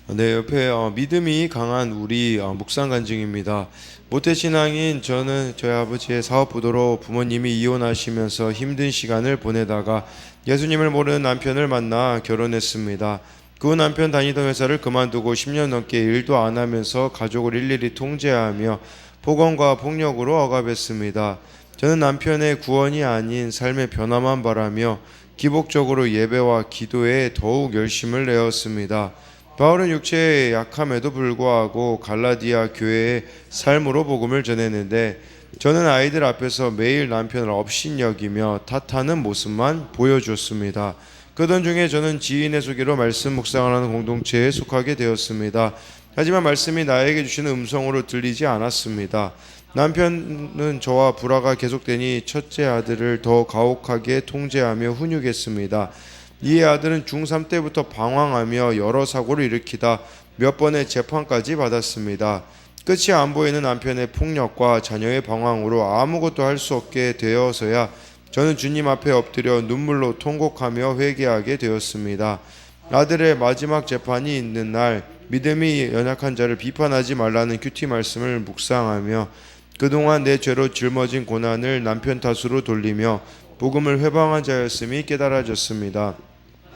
네, 옆에 믿음이 강한 우리 묵상 간증입니다. 모태신앙인 저희 아버지의 사업 부도로 부모님이 이혼하시면서 힘든 시간을 보내다가 예수님을 모르는 남편을 만나 결혼했습니다. 그 남편 다니던 회사를 그만두고 10년 넘게 일도 안 하면서 가족을 일일이 통제하며 폭언과 폭력으로 억압했습니다. 저는 남편의 구원이 아닌 삶의 변화만 바라며 기복적으로 예배와 기도에 더욱 열심을 내었습니다. 바울은 육체의 약함에도 불구하고 갈라디아 교회의 삶으로 복음을 전했는데 저는 아이들 앞에서 매일 남편을 업신여기며 탓하는 모습만 보여줬습니다. 그던 중에 저는 지인의 소개로 말씀 묵상을 하는 공동체에 속하게 되었습니다. 하지만 말씀이 나에게 주시는 음성으로 들리지 않았습니다. 남편은 저와 불화가 계속되니 첫째 아들을 더 가혹하게 통제하며 훈육했습니다. 이에 아들은 중3 때부터 방황하며 여러 사고를 일으키다 몇 번의 재판까지 받았습니다. 끝이 안 보이는 남편의 폭력과 자녀의 방황으로 아무것도 할 수 없게 되어서야 저는 주님 앞에 엎드려 눈물로 통곡하며 회개하게 되었습니다. 아들의 마지막 재판이 있는 날 믿음이 연약한 자를 비판하지 말라는 큐티 말씀을 묵상하며 그동안 내 죄로 짊어진 고난을 남편 탓으로 돌리며 복음을 회방한 자였음이 깨달아졌습니다.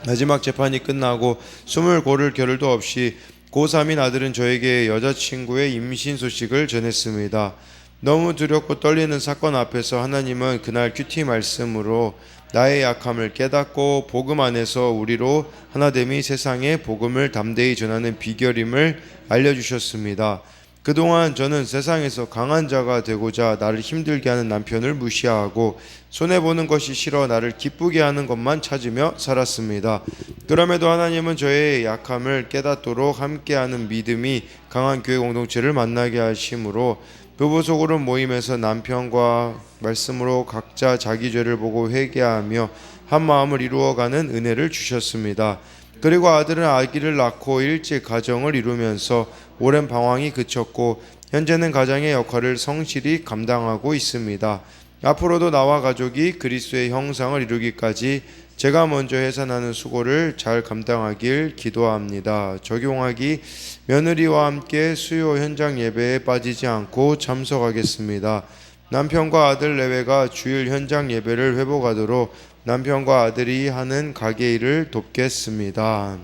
마지막 재판이 끝나고 숨을 고를 겨를도 없이 고3인 아들은 저에게 여자친구의 임신 소식을 전했습니다. 너무 두렵고 떨리는 사건 앞에서 하나님은 그날 큐티 말씀으로 나의 약함을 깨닫고 복음 안에서 우리로 하나됨이 세상에 복음을 담대히 전하는 비결임을 알려주셨습니다. 그동안 저는 세상에서 강한 자가 되고자 나를 힘들게 하는 남편을 무시하고 손해보는 것이 싫어 나를 기쁘게 하는 것만 찾으며 살았습니다. 그럼에도 하나님은 저의 약함을 깨닫도록 함께하는 믿음이 강한 교회 공동체를 만나게 하심으로 부부 소그룹 모임에서 남편과 말씀으로 각자 자기 죄를 보고 회개하며 한 마음을 이루어가는 은혜를 주셨습니다. 그리고 아들은 아기를 낳고 일찍 가정을 이루면서 오랜 방황이 그쳤고 현재는 가장의 역할을 성실히 감당하고 있습니다. 앞으로도 나와 가족이 그리스도의 형상을 이루기까지 제가 먼저 해산하는 수고를 잘 감당하길 기도합니다. 적용하기 며느리와 함께 수요 현장 예배에 빠지지 않고 참석하겠습니다. 남편과 아들 내외가 주일 현장 예배를 회복하도록 남편과 아들이 하는 가게 일을 돕겠습니다.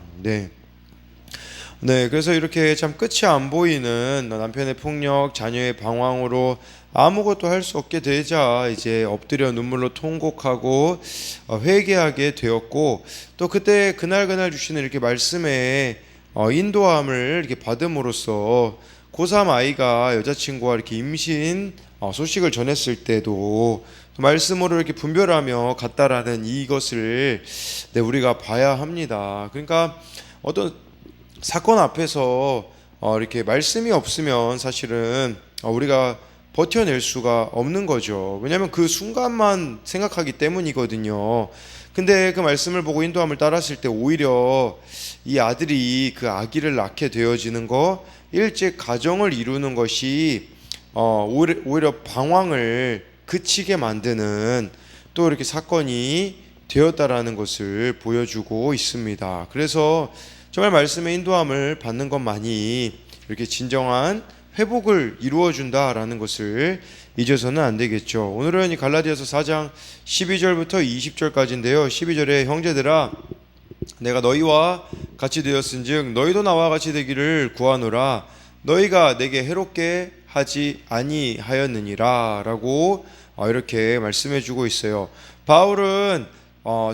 네, 그래서 이렇게 참 끝이 안 보이는 남편의 폭력, 자녀의 방황으로 아무것도 할 수 없게 되자 이제 엎드려 눈물로 통곡하고 회개하게 되었고 또 그때 그날 주시는 이렇게 말씀에 인도함을 이렇게 받음으로써 고3 아이가 여자친구와 이렇게 임신 소식을 전했을 때도 말씀으로 이렇게 분별하며 갔다라는 이것을 우리가 봐야 합니다. 그러니까 어떤 사건 앞에서 이렇게 말씀이 없으면 사실은 우리가 버텨낼 수가 없는 거죠. 왜냐하면 그 순간만 생각하기 때문이거든요. 근데 그 말씀을 보고 인도함을 따랐을 때 오히려 이 아들이 그 아기를 낳게 되어지는 거, 일찍 가정을 이루는 것이 오히려 방황을 그치게 만드는 또 이렇게 사건이 되었다라는 것을 보여주고 있습니다. 그래서 정말 말씀의 인도함을 받는 것만이 이렇게 진정한 회복을 이루어준다라는 것을 잊어서는 안 되겠죠. 오늘은 이 갈라디아서 4장 12절부터 20절까지인데요. 12절에 형제들아 내가 너희와 같이 되었은즉 너희도 나와 같이 되기를 구하노라. 너희가 내게 해롭게 하지 아니하였느니라 라고 이렇게 말씀해 주고 있어요. 바울은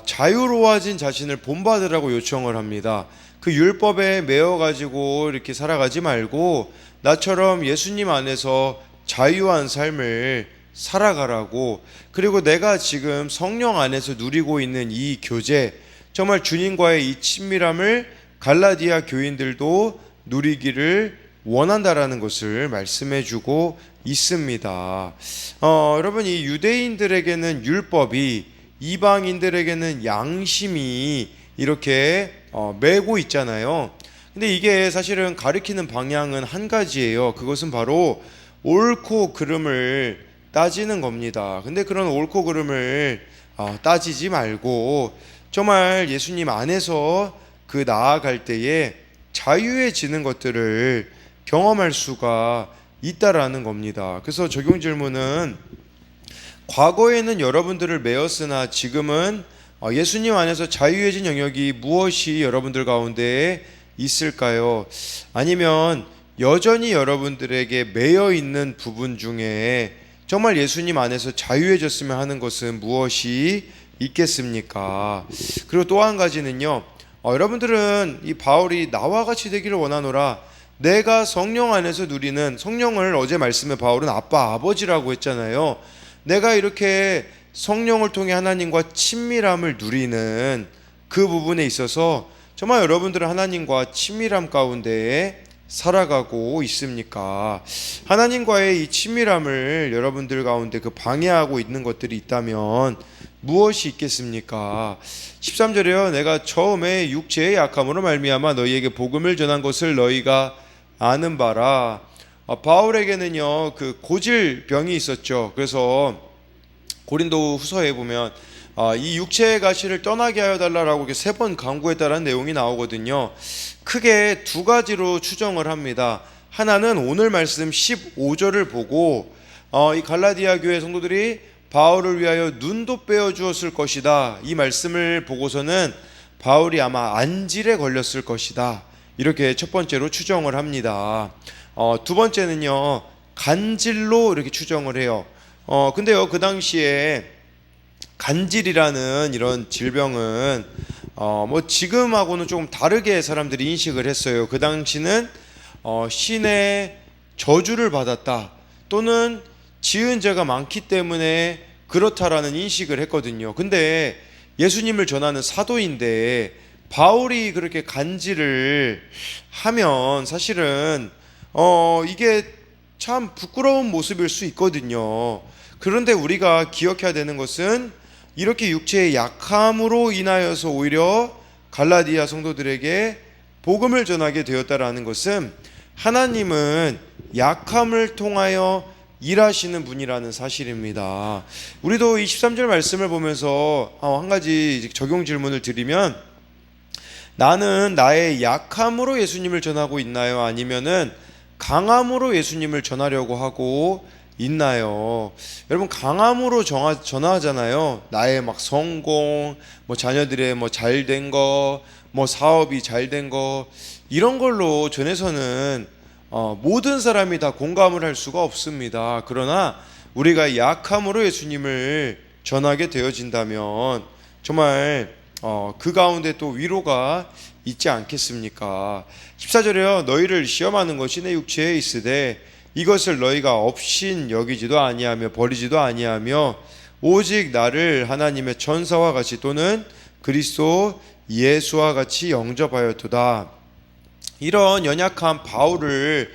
자유로워진 자신을 본받으라고 요청을 합니다. 그 율법에 매여가지고 이렇게 살아가지 말고 나처럼 예수님 안에서 자유한 삶을 살아가라고, 그리고 내가 지금 성령 안에서 누리고 있는 이 교제, 정말 주님과의 이 친밀함을 갈라디아 교인들도 누리기를 원한다라는 것을 말씀해 주고 있습니다. 여러분, 이 유대인들에게는 율법이, 이방인들에게는 양심이 이렇게 매고 있잖아요. 근데 이게 사실은 가리키는 방향은 한 가지예요. 그것은 바로 옳고 그름을 따지는 겁니다. 근데 그런 옳고 그름을 따지지 말고 정말 예수님 안에서 그 나아갈 때에 자유해지는 것들을 경험할 수가 있다라는 겁니다. 그래서 적용 질문은 과거에는 여러분들을 매었으나 지금은 예수님 안에서 자유해진 영역이 무엇이 여러분들 가운데 있을까요? 아니면 여전히 여러분들에게 매여 있는 부분 중에 정말 예수님 안에서 자유해졌으면 하는 것은 무엇이 있겠습니까? 그리고 또 한 가지는요, 여러분들은 이 바울이 나와 같이 되기를 원하노라, 내가 성령 안에서 누리는, 성령을 어제 말씀에 바울은 아빠 아버지라고 했잖아요. 내가 이렇게 성령을 통해 하나님과 친밀함을 누리는 그 부분에 있어서 정말 여러분들은 하나님과 친밀함 가운데에 살아가고 있습니까? 하나님과의 이 친밀함을 여러분들 가운데 그 방해하고 있는 것들이 있다면 무엇이 있겠습니까? 13절에요. 내가 처음에 육체의 약함으로 말미암아 너희에게 복음을 전한 것을 너희가 아는 바라. 바울에게는요, 그 고질병이 있었죠. 그래서 고린도 후서에 보면 이 육체의 가시를 떠나게 하여 달라라고 3번 간구했다라는 내용이 나오거든요. 크게 2가지로 추정을 합니다. 하나는 오늘 말씀 15절을 보고 이 갈라디아 교회 성도들이 바울을 위하여 눈도 빼어 주었을 것이다, 이 말씀을 보고서는 바울이 아마 안질에 걸렸을 것이다, 이렇게 첫 번째로 추정을 합니다. 두 번째는요, 간질로 이렇게 추정을 해요. 근데요, 그 당시에 간질이라는 이런 질병은 뭐 지금하고는 조금 다르게 사람들이 인식을 했어요. 그 당시는 신의 저주를 받았다, 또는 지은 죄가 많기 때문에 그렇다라는 인식을 했거든요. 근데 예수님을 전하는 사도인데 바울이 그렇게 간질을 하면 사실은 이게 참 부끄러운 모습일 수 있거든요. 그런데 우리가 기억해야 되는 것은 이렇게 육체의 약함으로 인하여서 오히려 갈라디아 성도들에게 복음을 전하게 되었다라는 것은 하나님은 약함을 통하여 일하시는 분이라는 사실입니다. 우리도 이 13절 말씀을 보면서 한 가지 적용 질문을 드리면, 나는 나의 약함으로 예수님을 전하고 있나요? 아니면은 강함으로 예수님을 전하려고 하고 있나요? 여러분, 강함으로 전하잖아요. 나의 막 성공, 뭐 자녀들의 뭐 잘된 거, 뭐 사업이 잘된 거, 이런 걸로 전해서는 모든 사람이 다 공감을 할 수가 없습니다. 그러나 우리가 약함으로 예수님을 전하게 되어진다면 정말 그 가운데 또 위로가 있지 않겠습니까? 14절에요. 너희를 시험하는 것이 내 육체에 있으되 이것을 너희가 업신 여기지도 아니하며 버리지도 아니하며 오직 나를 하나님의 천사와 같이 또는 그리스도 예수와 같이 영접하였도다. 이런 연약한 바울을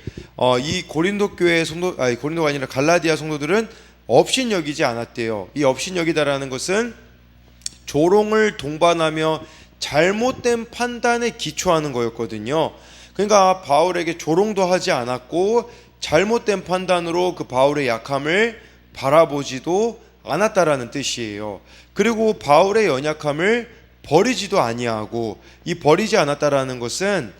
이 고린도 교회 고린도가 아니라 갈라디아 성도들은 업신 여기지 않았대요. 이 업신 여기다라는 것은 조롱을 동반하며 잘못된 판단에 기초하는 거였거든요. 그러니까 바울에게 조롱도 하지 않았고 잘못된 판단으로 그 바울의 약함을 바라보지도 않았다라는 뜻이에요. 그리고 바울의 연약함을 버리지도 아니하고, 이 버리지 않았다라는 것은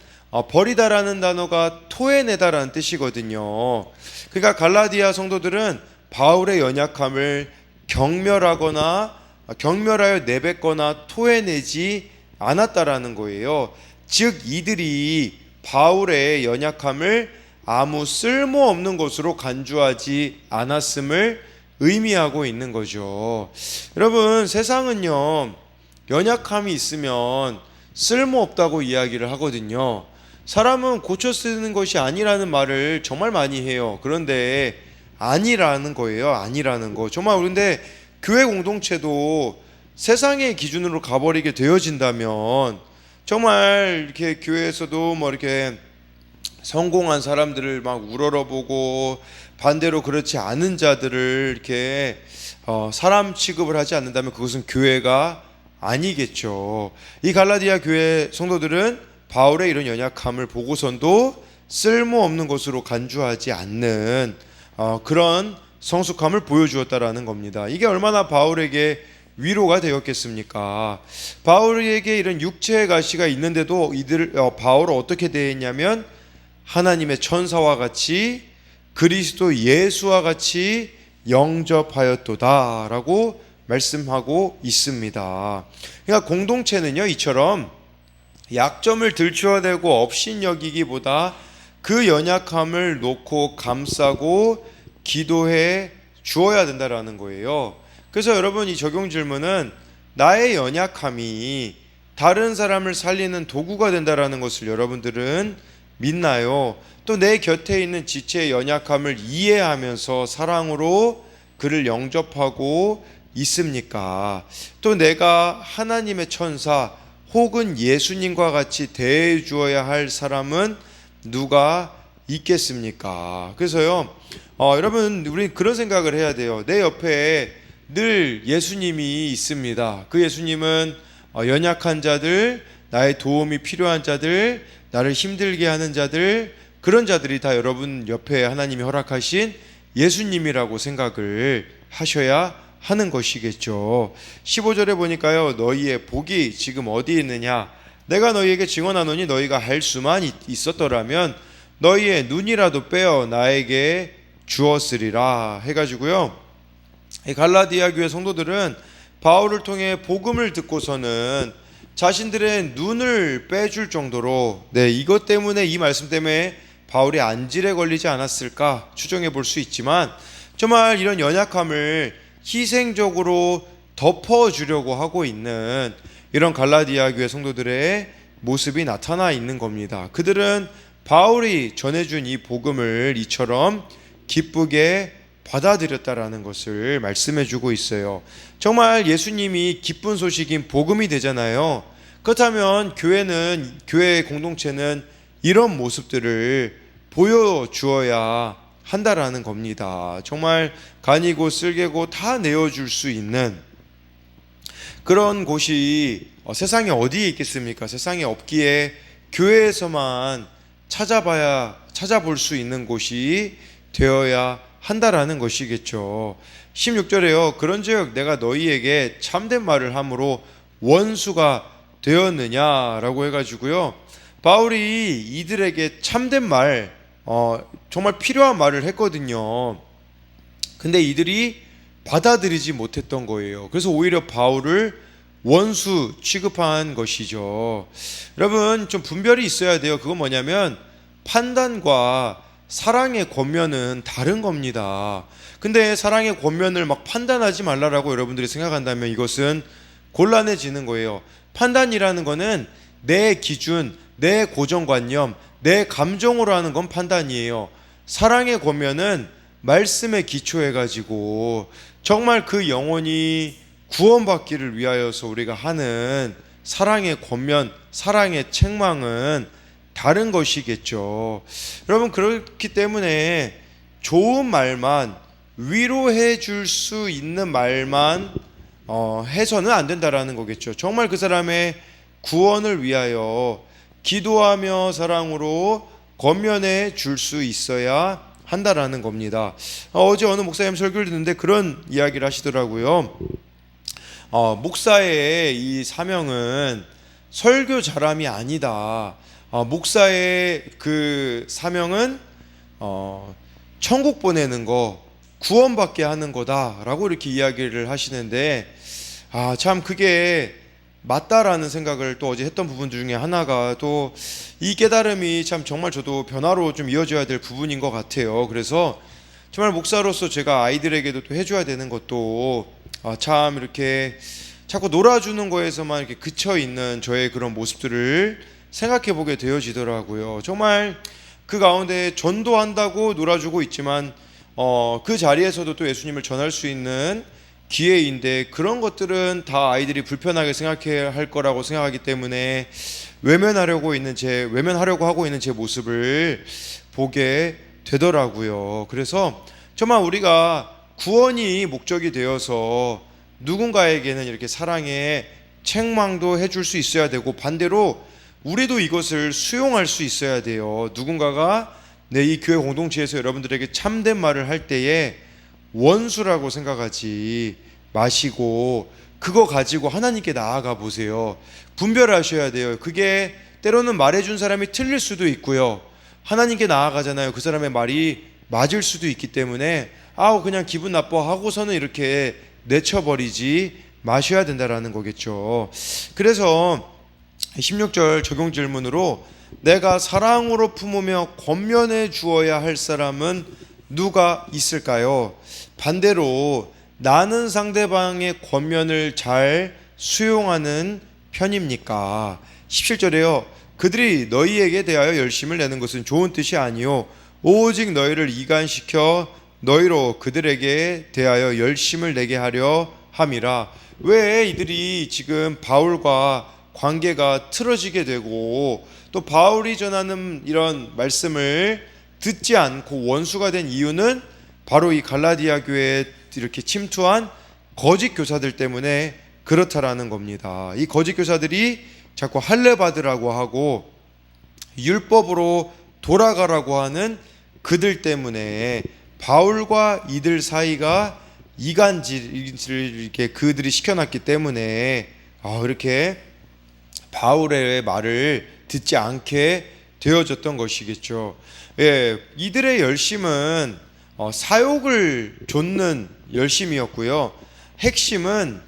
버리다라는 단어가 토해내다라는 뜻이거든요. 그러니까 갈라디아 성도들은 바울의 연약함을 경멸하여 내뱉거나 토해내지 않았다라는 거예요. 즉 이들이 바울의 연약함을 아무 쓸모없는 것으로 간주하지 않았음을 의미하고 있는 거죠. 여러분, 세상은요, 연약함이 있으면 쓸모없다고 이야기를 하거든요. 사람은 고쳐 쓰는 것이 아니라는 말을 정말 많이 해요. 그런데 아니라는 거예요. 아니라는 거. 정말. 그런데 교회 공동체도 세상의 기준으로 가버리게 되어진다면 정말 이렇게 교회에서도 뭐 이렇게 성공한 사람들을 막 우러러보고 반대로 그렇지 않은 자들을 이렇게 사람 취급을 하지 않는다면 그것은 교회가 아니겠죠. 이 갈라디아 교회 성도들은 바울의 이런 연약함을 보고선도 쓸모없는 것으로 간주하지 않는 그런 성숙함을 보여주었다라는 겁니다. 이게 얼마나 바울에게 위로가 되었겠습니까? 바울에게 이런 육체의 가시가 있는데도 바울은 어떻게 대했냐면 하나님의 천사와 같이 그리스도 예수와 같이 영접하였도다라고 말씀하고 있습니다. 그러니까 공동체는요, 이처럼 약점을 들추어내고 업신여기기보다 그 연약함을 놓고 감싸고 기도해 주어야 된다라는 거예요. 그래서 여러분, 이 적용 질문은 나의 연약함이 다른 사람을 살리는 도구가 된다라는 것을 여러분들은 믿나요? 또 내 곁에 있는 지체의 연약함을 이해하면서 사랑으로 그를 영접하고 있습니까? 또 내가 하나님의 천사 혹은 예수님과 같이 대해 주어야 할 사람은 누가 있겠습니까? 그래서요, 여러분, 우리 그런 생각을 해야 돼요. 내 옆에 늘 예수님이 있습니다. 그 예수님은 연약한 자들, 나의 도움이 필요한 자들, 나를 힘들게 하는 자들, 그런 자들이 다 여러분 옆에 하나님이 허락하신 예수님이라고 생각을 하셔야 하는 것이겠죠. 15절에 보니까요, 너희의 복이 지금 어디 있느냐? 내가 너희에게 증언하노니 너희가 할 수만 있었더라면 너희의 눈이라도 빼어 나에게 주었으리라 해가지고요, 이 갈라디아 교회 성도들은 바울을 통해 복음을 듣고서는 자신들의 눈을 빼줄 정도로, 이것 때문에, 이 말씀 때문에 바울이 안질에 걸리지 않았을까 추정해 볼 수 있지만, 정말 이런 연약함을 희생적으로 덮어주려고 하고 있는 이런 갈라디아 교회 성도들의 모습이 나타나 있는 겁니다. 그들은 바울이 전해준 이 복음을 이처럼 기쁘게 받아들였다라는 것을 말씀해주고 있어요. 정말 예수님이 기쁜 소식인 복음이 되잖아요. 그렇다면 교회 공동체는 이런 모습들을 보여주어야 한다라는 겁니다. 정말 간이고 쓸개고 다 내어줄 수 있는 그런 곳이 세상에 어디에 있겠습니까? 세상에 없기에 교회에서만 찾아볼 수 있는 곳이 되어야 한다라는 것이겠죠. 16절에요. 그런즉 내가 너희에게 참된 말을 함으로 원수가 되었느냐라고 해가지고요, 바울이 이들에게 참된 말, 정말 필요한 말을 했거든요. 근데 이들이 받아들이지 못했던 거예요. 그래서 오히려 바울을 원수 취급한 것이죠. 여러분, 좀 분별이 있어야 돼요. 그건 뭐냐면 판단과 사랑의 권면은 다른 겁니다. 근데 사랑의 권면을 막 판단하지 말라라고 여러분들이 생각한다면 이것은 곤란해지는 거예요. 판단이라는 거는 내 기준, 내 고정관념, 내 감정으로 하는 건 판단이에요. 사랑의 권면은 말씀에 기초해가지고 정말 그 영혼이 구원받기를 위하여서 우리가 하는 사랑의 권면, 사랑의 책망은 다른 것이겠죠. 여러분, 그렇기 때문에 좋은 말만, 위로해 줄 수 있는 말만 해서는 안 된다라는 거겠죠. 정말 그 사람의 구원을 위하여 기도하며 사랑으로 권면해 줄 수 있어야 한다라는 겁니다. 어제 어느 목사님 설교를 듣는데 그런 이야기를 하시더라고요. 목사의 이 사명은 설교 잘함이 아니다. 목사의 그 사명은 천국 보내는 거, 구원받게 하는 거다라고 이렇게 이야기를 하시는데, 참 그게 맞다라는 생각을 또 어제 했던 부분 중에 하나가, 또 이 깨달음이 참 정말 저도 변화로 좀 이어져야 될 부분인 것 같아요. 그래서 정말 목사로서 제가 아이들에게도 또 해줘야 되는 것도, 참 이렇게 자꾸 놀아주는 거에서만 이렇게 그쳐 있는 저의 그런 모습들을 생각해 보게 되어지더라고요. 정말 그 가운데 전도한다고 놀아주고 있지만 그 자리에서도 또 예수님을 전할 수 있는 기회인데, 그런 것들은 다 아이들이 불편하게 생각해야 할 거라고 생각하기 때문에 외면하려고 하고 있는 제 모습을 보게 되더라고요. 그래서 정말 우리가 구원이 목적이 되어서 누군가에게는 이렇게 사랑의 책망도 해줄 수 있어야 되고, 반대로 우리도 이것을 수용할 수 있어야 돼요. 누군가가 이 교회 공동체에서 여러분들에게 참된 말을 할 때에 원수라고 생각하지 마시고 그거 가지고 하나님께 나아가 보세요. 분별하셔야 돼요. 그게 때로는 말해준 사람이 틀릴 수도 있고요. 하나님께 나아가잖아요. 그 사람의 말이 맞을 수도 있기 때문에 그냥 기분 나빠하고서는 이렇게 내쳐버리지 마셔야 된다라는 거겠죠. 그래서 16절 적용 질문으로 내가 사랑으로 품으며 권면해 주어야 할 사람은 누가 있을까요? 반대로 나는 상대방의 권면을 잘 수용하는 편입니까? 17절에요. 그들이 너희에게 대하여 열심을 내는 것은 좋은 뜻이 아니요 오직 너희를 이간시켜 너희로 그들에게 대하여 열심을 내게 하려 함이라. 왜 이들이 지금 바울과 관계가 틀어지게 되고 또 바울이 전하는 이런 말씀을 듣지 않고 원수가 된 이유는 바로 이 갈라디아 교회에 이렇게 침투한 거짓 교사들 때문에 그렇다라는 겁니다. 이 거짓 교사들이 자꾸 할례 받으라고 하고 율법으로 돌아가라고 하는 그들 때문에 바울과 이들 사이가 이간질을 이렇게 그들이 시켜놨기 때문에 이렇게 바울의 말을 듣지 않게 되어졌던 것이겠죠. 이들의 열심은 사욕을 좇는 열심이었고요. 핵심은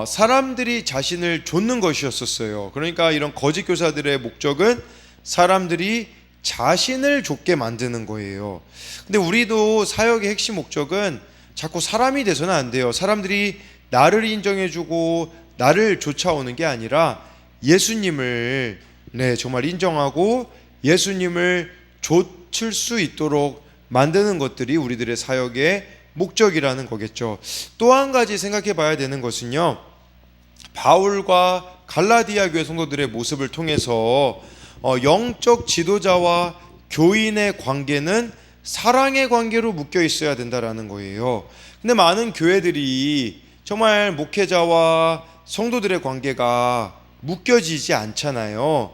사람들이 자신을 좇는 것이었었어요. 그러니까 이런 거짓 교사들의 목적은 사람들이 자신을 좇게 만드는 거예요. 근데 우리도 사역의 핵심 목적은 자꾸 사람이 돼서는 안 돼요. 사람들이 나를 인정해주고 나를 쫓아오는 게 아니라 예수님을 정말 인정하고 예수님을 좇을 수 있도록 만드는 것들이 우리들의 사역의 목적이라는 거겠죠. 또 한 가지 생각해 봐야 되는 것은요, 바울과 갈라디아 교회 성도들의 모습을 통해서 영적 지도자와 교인의 관계는 사랑의 관계로 묶여 있어야 된다라는 거예요. 근데 많은 교회들이 정말 목회자와 성도들의 관계가 묶여지지 않잖아요.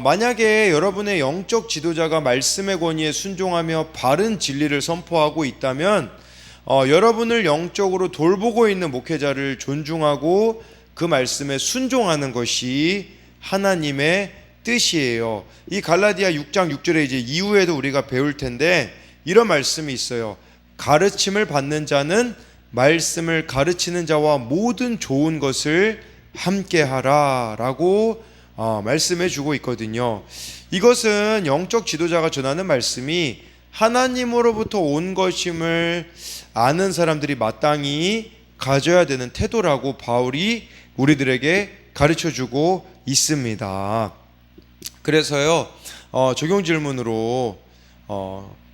만약에 여러분의 영적 지도자가 말씀의 권위에 순종하며 바른 진리를 선포하고 있다면 여러분을 영적으로 돌보고 있는 목회자를 존중하고 그 말씀에 순종하는 것이 하나님의 뜻이에요. 이 갈라디아 6장 6절에 이제 이후에도 우리가 배울 텐데 이런 말씀이 있어요. 가르침을 받는 자는 말씀을 가르치는 자와 모든 좋은 것을 함께 하라 라고 말씀해 주고 있거든요. 이것은 영적 지도자가 전하는 말씀이 하나님으로부터 온 것임을 아는 사람들이 마땅히 가져야 되는 태도라고 바울이 우리들에게 가르쳐 주고 있습니다. 그래서요, 적용 질문으로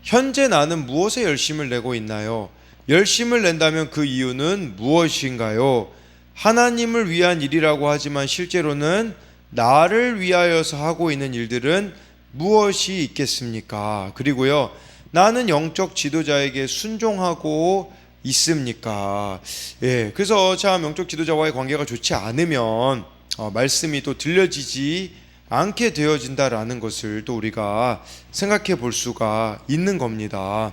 현재 나는 무엇에 열심을 내고 있나요? 열심을 낸다면 그 이유는 무엇인가요? 하나님을 위한 일이라고 하지만 실제로는 나를 위하여서 하고 있는 일들은 무엇이 있겠습니까? 그리고요, 나는 영적 지도자에게 순종하고 있습니까? 그래서 참 영적 지도자와의 관계가 좋지 않으면 말씀이 또 들려지지 않게 되어진다라는 것을 또 우리가 생각해 볼 수가 있는 겁니다.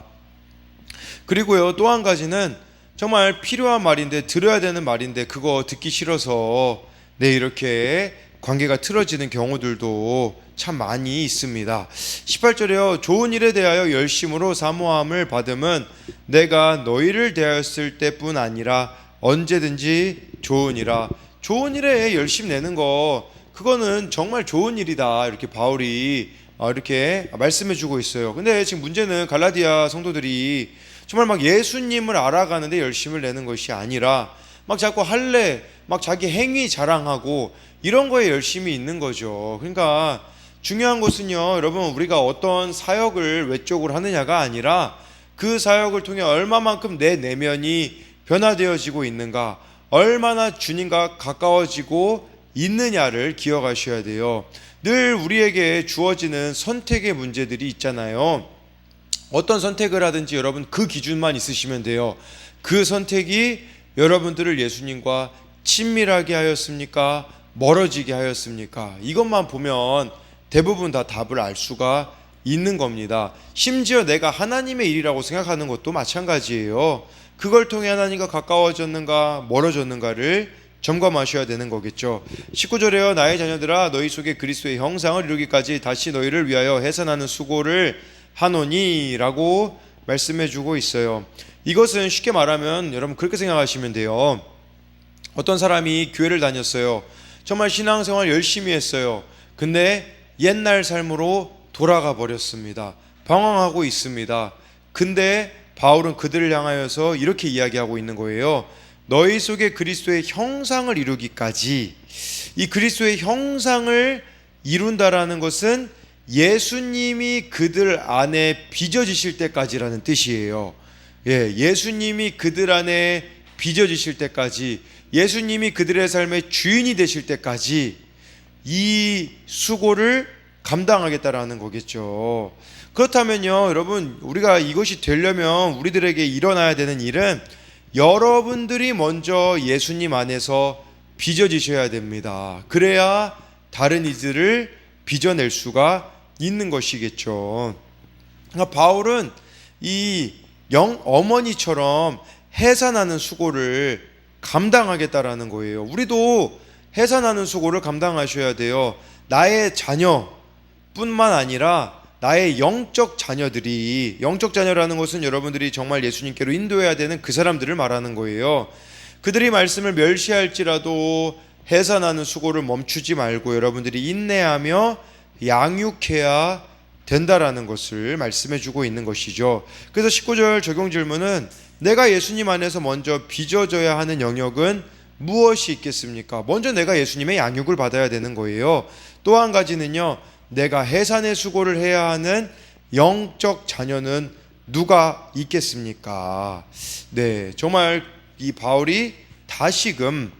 그리고요, 또 한 가지는 정말 필요한 말인데 들어야 되는 말인데 그거 듣기 싫어서 이렇게 관계가 틀어지는 경우들도 참 많이 있습니다. 18절에요. 좋은 일에 대하여 열심으로 사모함을 받음은 내가 너희를 대하였을 때뿐 아니라 언제든지 좋으니라. 좋은 일에 열심 내는 거 그거는 정말 좋은 일이다. 이렇게 바울이 이렇게 말씀해 주고 있어요. 근데 지금 문제는 갈라디아 성도들이 정말 막 예수님을 알아가는데 열심을 내는 것이 아니라 막 자꾸 할례, 막 자기 행위 자랑하고 이런 거에 열심이 있는 거죠. 그러니까 중요한 것은요, 여러분, 우리가 어떤 사역을 외적으로 하느냐가 아니라 그 사역을 통해 얼마만큼 내 내면이 변화되어지고 있는가, 얼마나 주님과 가까워지고 있느냐를 기억하셔야 돼요. 늘 우리에게 주어지는 선택의 문제들이 있잖아요. 어떤 선택을 하든지 여러분 그 기준만 있으시면 돼요. 그 선택이 여러분들을 예수님과 친밀하게 하였습니까? 멀어지게 하였습니까? 이것만 보면 대부분 다 답을 알 수가 있는 겁니다. 심지어 내가 하나님의 일이라고 생각하는 것도 마찬가지예요. 그걸 통해 하나님과 가까워졌는가 멀어졌는가를 점검하셔야 되는 거겠죠. 19절에요. 나의 자녀들아 너희 속에 그리스도의 형상을 이루기까지 다시 너희를 위하여 해산하는 수고를 하노니 라고 말씀해 주고 있어요. 이것은 쉽게 말하면 여러분 그렇게 생각하시면 돼요. 어떤 사람이 교회를 다녔어요. 정말 신앙생활 열심히 했어요. 근데 옛날 삶으로 돌아가 버렸습니다. 방황하고 있습니다. 근데 바울은 그들을 향하여서 이렇게 이야기하고 있는 거예요. 너희 속에 그리스도의 형상을 이루기까지. 이 그리스도의 형상을 이룬다라는 것은 예수님이 그들 안에 빚어지실 때까지라는 뜻이에요. 예수님이 그들 안에 빚어지실 때까지, 예수님이 그들의 삶의 주인이 되실 때까지 이 수고를 감당하겠다라는 거겠죠. 그렇다면요, 여러분, 우리가 이것이 되려면 우리들에게 일어나야 되는 일은 여러분들이 먼저 예수님 안에서 빚어지셔야 됩니다. 그래야 다른 이들을 빚어낼 수가 있는 것이겠죠. 그러니까 바울은 이 어머니처럼 해산하는 수고를 감당하겠다라는 거예요. 우리도 해산하는 수고를 감당하셔야 돼요. 나의 자녀뿐만 아니라 나의 영적 자녀들이, 영적 자녀라는 것은 여러분들이 정말 예수님께로 인도해야 되는 그 사람들을 말하는 거예요. 그들이 말씀을 멸시할지라도 해산하는 수고를 멈추지 말고 여러분들이 인내하며 양육해야 된다라는 것을 말씀해 주고 있는 것이죠. 그래서 19절 적용 질문은 내가 예수님 안에서 먼저 빚어져야 하는 영역은 무엇이 있겠습니까? 먼저 내가 예수님의 양육을 받아야 되는 거예요. 또 한 가지는요, 내가 해산의 수고를 해야 하는 영적 자녀는 누가 있겠습니까? 네, 정말 이 바울이 다시금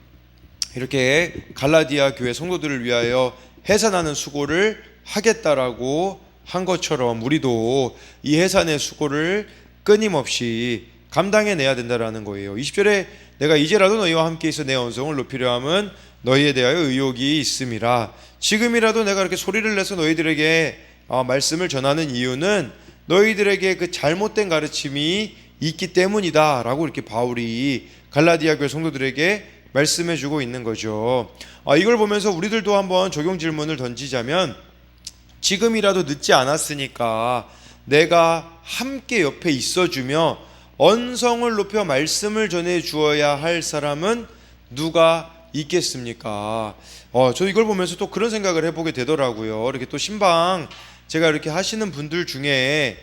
이렇게 갈라디아 교회 성도들을 위하여 해산하는 수고를 하겠다라고 한 것처럼 우리도 이 해산의 수고를 끊임없이 감당해내야 된다라는 거예요. 20절에 내가 이제라도 너희와 함께 있어 내 언성을 높이려 함은 너희에 대하여 의욕이 있음이라. 지금이라도 내가 이렇게 소리를 내서 너희들에게 말씀을 전하는 이유는 너희들에게 그 잘못된 가르침이 있기 때문이다 라고 이렇게 바울이 갈라디아 교회 성도들에게 말씀해 주고 있는 거죠. 이걸 보면서 우리들도 한번 적용 질문을 던지자면, 지금이라도 늦지 않았으니까 내가 함께 옆에 있어주며 언성을 높여 말씀을 전해 주어야 할 사람은 누가 있겠습니까? 저 이걸 보면서 또 그런 생각을 해보게 되더라고요. 이렇게 또 신방 제가 이렇게 하시는 분들 중에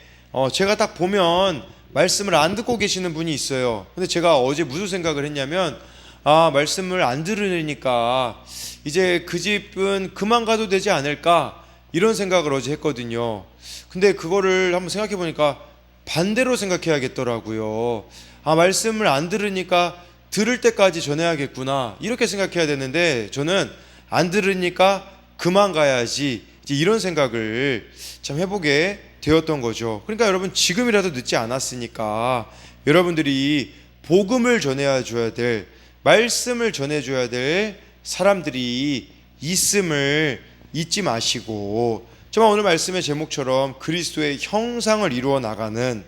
제가 딱 보면 말씀을 안 듣고 계시는 분이 있어요. 근데 제가 어제 무슨 생각을 했냐면, 말씀을 안 들으니까 이제 그 집은 그만 가도 되지 않을까, 이런 생각을 어제 했거든요. 근데 그거를 한번 생각해 보니까 반대로 생각해야겠더라고요. 말씀을 안 들으니까 들을 때까지 전해야겠구나, 이렇게 생각해야 되는데 저는 안 들으니까 그만 가야지, 이제 이런 생각을 참 해보게 되었던 거죠. 그러니까 여러분, 지금이라도 늦지 않았으니까 여러분들이 복음을 전해줘야 될, 말씀을 전해줘야 될 사람들이 있음을 잊지 마시고, 정말 오늘 말씀의 제목처럼 그리스도의 형상을 이루어 나가는,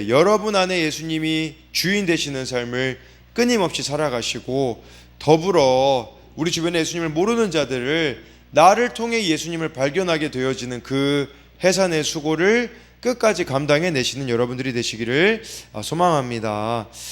여러분 안에 예수님이 주인 되시는 삶을 끊임없이 살아가시고, 더불어 우리 주변에 예수님을 모르는 자들을 나를 통해 예수님을 발견하게 되어지는 그 해산의 수고를 끝까지 감당해 내시는 여러분들이 되시기를 소망합니다.